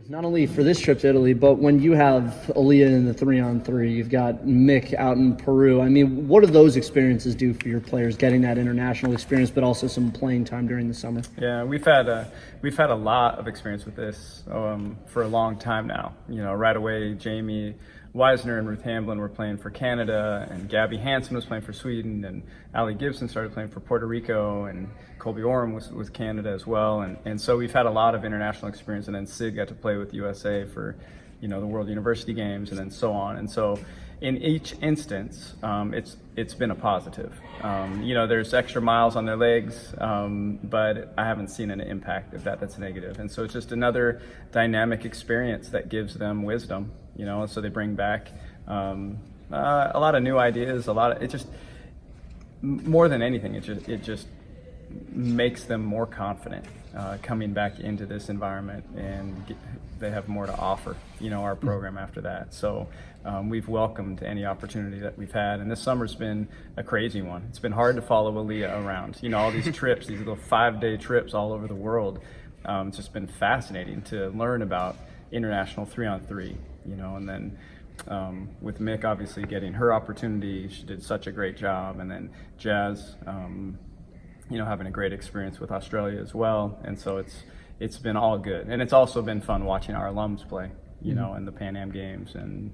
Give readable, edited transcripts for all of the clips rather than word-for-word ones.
not only for this trip to Italy, but when you have Aaliyah in the 3-on-3, you've got Mick out in Peru. I mean, what do those experiences do for your players, getting that international experience, but also some playing time during the summer? Yeah, we've had a lot of experience with this for a long time now. You know, right away, Jamie Wisner and Ruth Hamblin were playing for Canada, and Gabby Hansen was playing for Sweden, and Allie Gibson started playing for Puerto Rico, and Colby Oram was with Canada as well. And so we've had a lot of international experience, and then Sid got to play with USA for, you know, the World University Games, and then so on. And so in each instance, it's been a positive. You know, there's extra miles on their legs, but I haven't seen an impact of that's negative. And so it's just another dynamic experience that gives them wisdom, you know, and so they bring back a lot of new ideas, it just, more than anything, it just makes them more confident coming back into this environment, and they have more to offer, you know, our program after that. So we've welcomed any opportunity that we've had, and this summer's been a crazy one. It's been hard to follow Aaliyah around, you know, all these trips, these little 5-day trips all over the world. It's just been fascinating to learn about international 3-on-3, you know, and then with Mick obviously getting her opportunity, she did such a great job, and then Jazz, you know, having a great experience with Australia as well. And so it's been all good, and it's also been fun watching our alums play, you know, in the Pan Am Games and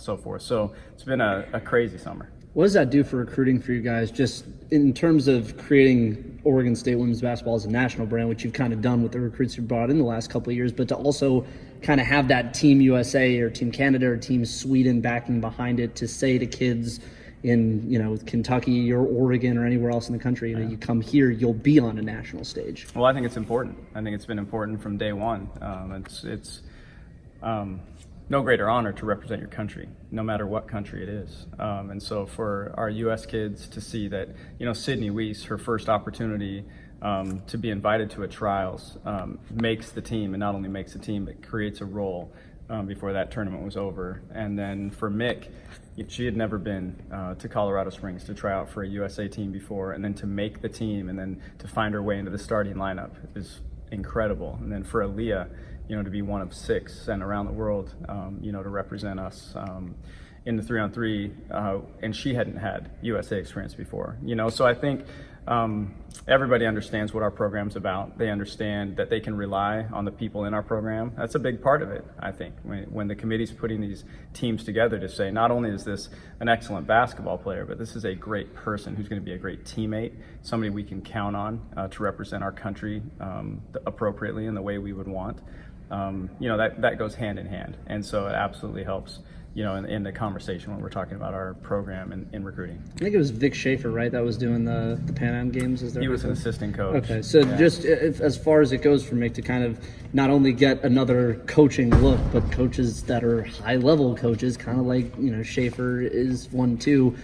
so forth. So it's been a crazy summer. What does that do for recruiting for you guys, just in terms of creating Oregon State women's basketball as a national brand, which you've kind of done with the recruits you've brought in the last couple of years, but to also kind of have that Team USA or Team Canada or Team Sweden backing behind it to say to kids in, you know, Kentucky or Oregon or anywhere else in the country, that you come here, you'll be on a national stage? Well, I think it's important. I think it's been important from day one. It's no greater honor to represent your country, no matter what country it is. And so for our U.S. kids to see that, you know, Sydney Weiss, her first opportunity to be invited to a trials, makes the team, and not only makes the team, but creates a role before that tournament was over. And then for Mick, she had never been to Colorado Springs to try out for a USA team before, and then to make the team, and then to find her way into the starting lineup is incredible. And then for Aaliyah, you know, to be one of 6 sent around the world, you know, to represent us in the 3-on-3, and she hadn't had USA experience before, you know. So I think everybody understands what our program's about. They understand that they can rely on the people in our program. That's a big part of it, I think, when the committee's putting these teams together to say, not only is this an excellent basketball player, but this is a great person who's going to be a great teammate, somebody we can count on to represent our country appropriately in the way we would want. You know, that goes hand in hand. And so it absolutely helps, you know, in the conversation when we're talking about our program in recruiting. I think it was Vic Schaefer, right, that was doing the Pan Am Games? He was an assistant coach. Okay, so yeah. Just as far as it goes for Mick to kind of not only get another coaching look, but coaches that are high-level coaches, kind of like, you know, Schaefer is one too.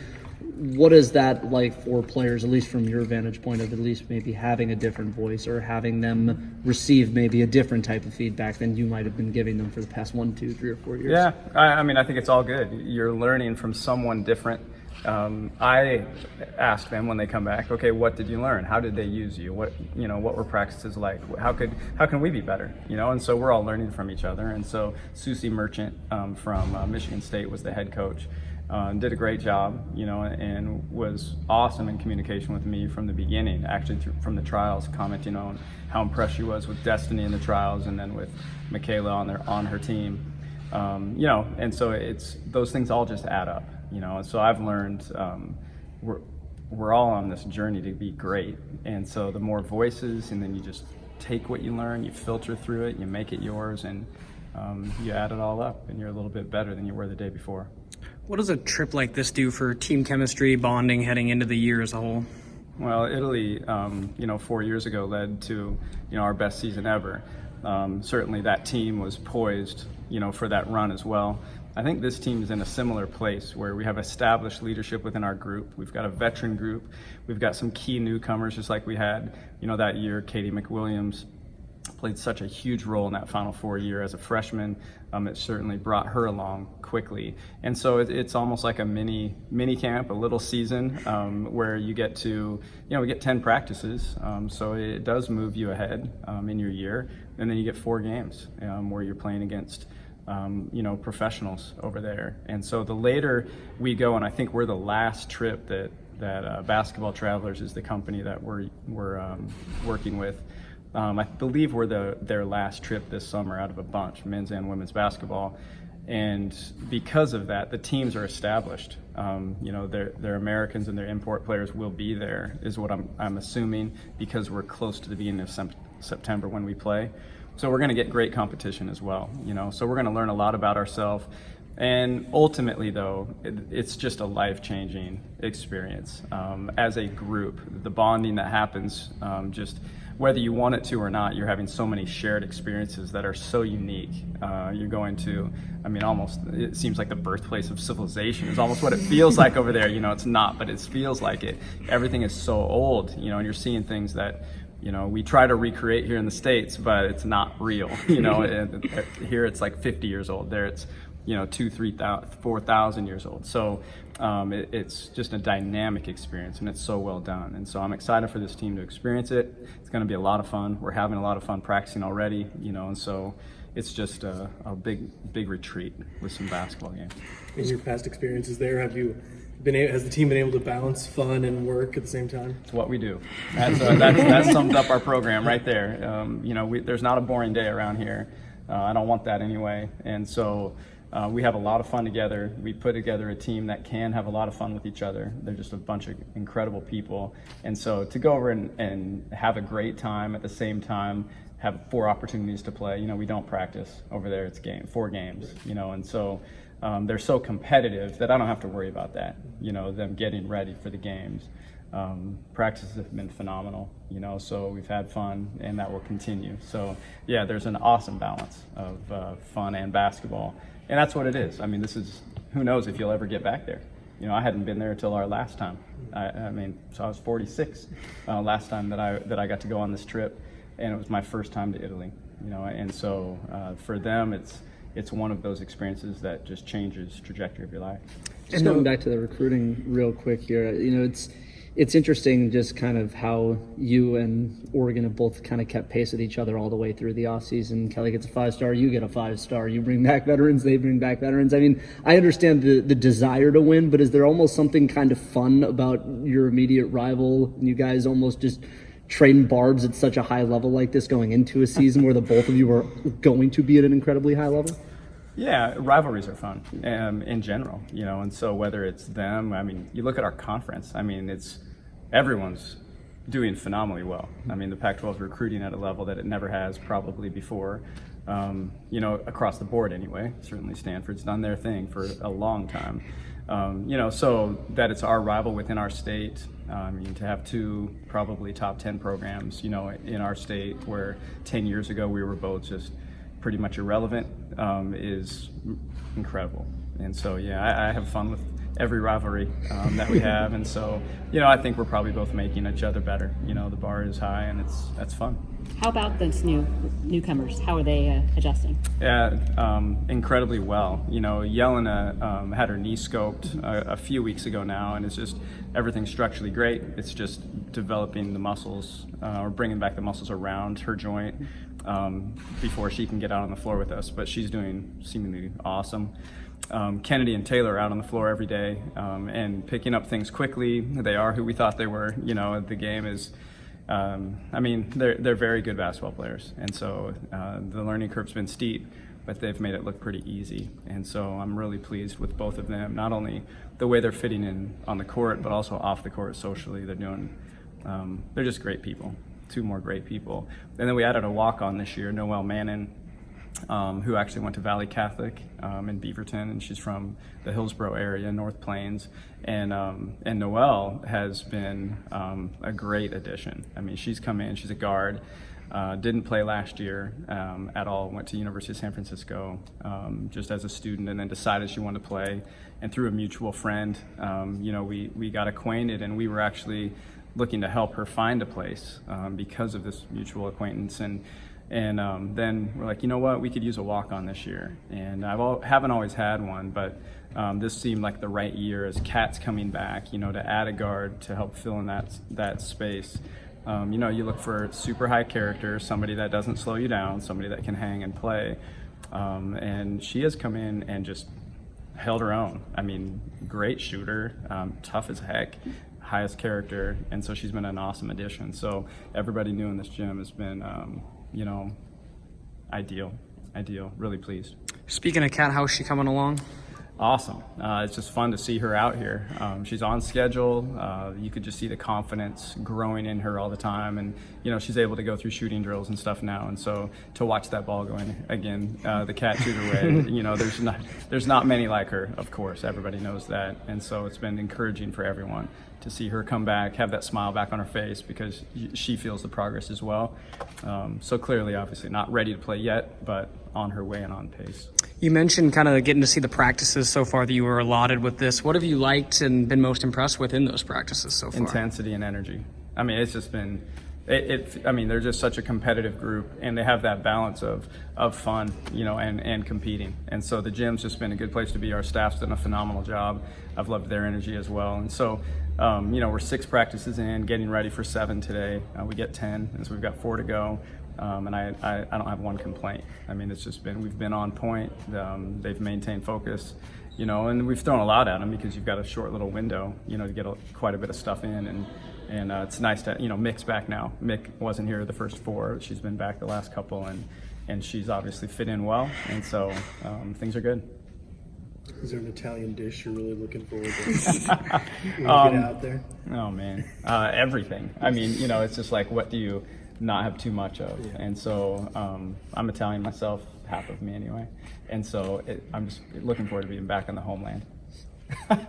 What is that like for players, at least from your vantage point of at least maybe having a different voice or having them receive maybe a different type of feedback than you might have been giving them for the past 1, 2, 3, or 4 years? Yeah, I mean, I think it's all good. You're learning from someone different. I ask them when they come back, okay, what did you learn? How did they use you? What were practices like? How can we be better? You know, and so we're all learning from each other. And so Susie Merchant from Michigan State was the head coach. Did a great job, you know, and was awesome in communication with me from the beginning, actually from the trials, commenting on how impressed she was with Destiny in the trials, and then with Michaela on her team, you know, and so it's those things all just add up, you know. And so I've learned we're all on this journey to be great, and so the more voices, and then you just take what you learn, you filter through it, you make it yours, and you add it all up, and you're a little bit better than you were the day before. What does a trip like this do for team chemistry, bonding heading into the year as a whole? Well, Italy, you know, 4 years ago led to, you know, our best season ever. Certainly that team was poised, you know, for that run as well. I think this team is in a similar place where we have established leadership within our group. We've got a veteran group. We've got some key newcomers, just like we had, you know, that year, Katie McWilliams, played such a huge role in that Final Four year as a freshman. It certainly brought her along quickly, and so it's almost like a mini camp, a little season where you get to, we get 10 practices, so it does move you ahead in your year, and then you get 4 games where you're playing against professionals over there. And so the later we go, and I think we're the last trip that Basketball Travelers is the company that we're working with. I believe we're their last trip this summer out of a bunch, men's and women's basketball. And because of that, the teams are established. Their Americans and their import players will be there, is what I'm assuming, because we're close to the beginning of September when we play. So we're going to get great competition as well. So we're going to learn a lot about ourselves. And ultimately, though, it's just a life-changing experience as a group. The bonding that happens, just whether you want it to or not, you're having so many shared experiences that are so unique. You're going to, almost, it seems like the birthplace of civilization is almost what it feels like over there. It's not, but it feels like it. Everything is so old, and you're seeing things that, we try to recreate here in the States, but it's not real. Here it's like 50 years old. There it's 2,000, 3,000, 4,000 years old. So it's just a dynamic experience, and it's so well done. And so I'm excited for this team to experience it. It's going to be a lot of fun. We're having a lot of fun practicing already, and so it's just a big retreat with some basketball games. In your past experiences there, has the team been able to balance fun and work at the same time? It's what we do. That sums up our program right there. There's not a boring day around here. I don't want that anyway. And so we have a lot of fun together. We put together a team that can have a lot of fun with each other. They're just a bunch of incredible people. And so to go over and have a great time at the same time, have 4 opportunities to play. We don't practice over there. It's 4 games, and so they're so competitive that I don't have to worry about that, them getting ready for the games. Practices have been phenomenal, so we've had fun, and that will continue. So yeah, there's an awesome balance of fun and basketball, and that's what it is. This is, who knows if you'll ever get back there. I hadn't been there until our last time. So I was 46 last time that I got to go on this trip, and it was my first time to Italy, and so for them it's one of those experiences that just changes the trajectory of your life. Just going back to the recruiting real quick here, it's interesting just kind of how you and Oregon have both kind of kept pace with each other all the way through the offseason. Kelly gets a 5-star, you get a 5-star. You bring back veterans, they bring back veterans. I understand the desire to win, but is there almost something kind of fun about your immediate rival? You guys almost just trading barbs at such a high level like this going into a season where the both of you are going to be at an incredibly high level? Yeah, rivalries are fun in general, and so whether it's them, you look at our conference, everyone's doing phenomenally well. The Pac-12 is recruiting at a level that it never has probably before, across the board anyway. Certainly Stanford's done their thing for a long time. So that it's our rival within our state, to have 2 probably top 10 programs, in our state where 10 years ago we were both just pretty much irrelevant, is incredible. And so, yeah, I have fun with every rivalry that we have. And so, I think we're probably both making each other better. The bar is high, and that's fun. How about those newcomers? How are they adjusting? Yeah, incredibly well. Yelena had her knee scoped a few weeks ago now, and it's just everything's structurally great. It's just developing the muscles or bringing back the muscles around her joint before she can get out on the floor with us. But she's doing seemingly awesome. Kennedy and Taylor are out on the floor every day and picking up things quickly. They are who we thought they were. The game is. They're very good basketball players, and so the learning curve's been steep, but they've made it look pretty easy. And so I'm really pleased with both of them, not only the way they're fitting in on the court, but also off the court socially. They're just great people, 2 more great people. And then we added a walk-on this year, Noelle Mannon, who actually went to Valley Catholic in Beaverton, and she's from the Hillsborough area, North Plains. And Noelle has been a great addition. She's come in, she's a guard, didn't play last year at all, went to University of San Francisco just as a student, and then decided she wanted to play. And through a mutual friend, we got acquainted, and we were actually looking to help her find a place because of this mutual acquaintance. And And then we're like, you know what, we could use a walk-on this year. And haven't always had one, but this seemed like the right year as Kat's coming back, you know, to add a guard to help fill in that space. You know, you look for super high character, somebody that doesn't slow you down, somebody that can hang and play. And she has come in and just held her own. I mean, great shooter, tough as heck, highest character, and so she's been an awesome addition. So everybody new in this gym has been, you know, ideal, really pleased. Speaking of Kat, how's she coming along? Awesome. It's just fun to see her out here. She's on schedule. You could just see the confidence growing in her all the time. And, you know, she's able to go through shooting drills and stuff now. And so to watch that ball go in again, the Kat Tudor way, you know, there's not many like her, of course. Everybody knows that. And so it's been encouraging for everyone to see her come back, have that smile back on her face because she feels the progress as well. So clearly, obviously, not ready to play yet, but on her way and on pace. You mentioned kind of getting to see the practices so far that you were allotted with this. What have you liked and been most impressed with in those practices so far? Intensity and energy. I mean, it's just been, I mean, they're just such a competitive group, and they have that balance of fun, you know, and competing. And so the gym's just been a good place to be. Our staff's done a phenomenal job. I've loved their energy as well. And so, you know, we're 6 practices in, getting ready for 7 today. We get 10, and so we've got 4 to go. And I don't have one complaint. I mean, it's just been, we've been on point. They've maintained focus, you know, and we've thrown a lot at them because you've got a short little window, you know, to get quite a bit of stuff in. And it's nice to, you know, Mick's back now. Mick wasn't here the first 4. She's been back the last couple, and she's obviously fit in well. And so things are good. Is there an Italian dish you're really looking forward to when you get out there? Oh, man. Everything. I mean, you know, it's just like, what do you not have too much of? Yeah. And so I'm Italian myself, half of me anyway. And so I'm just looking forward to being back in the homeland.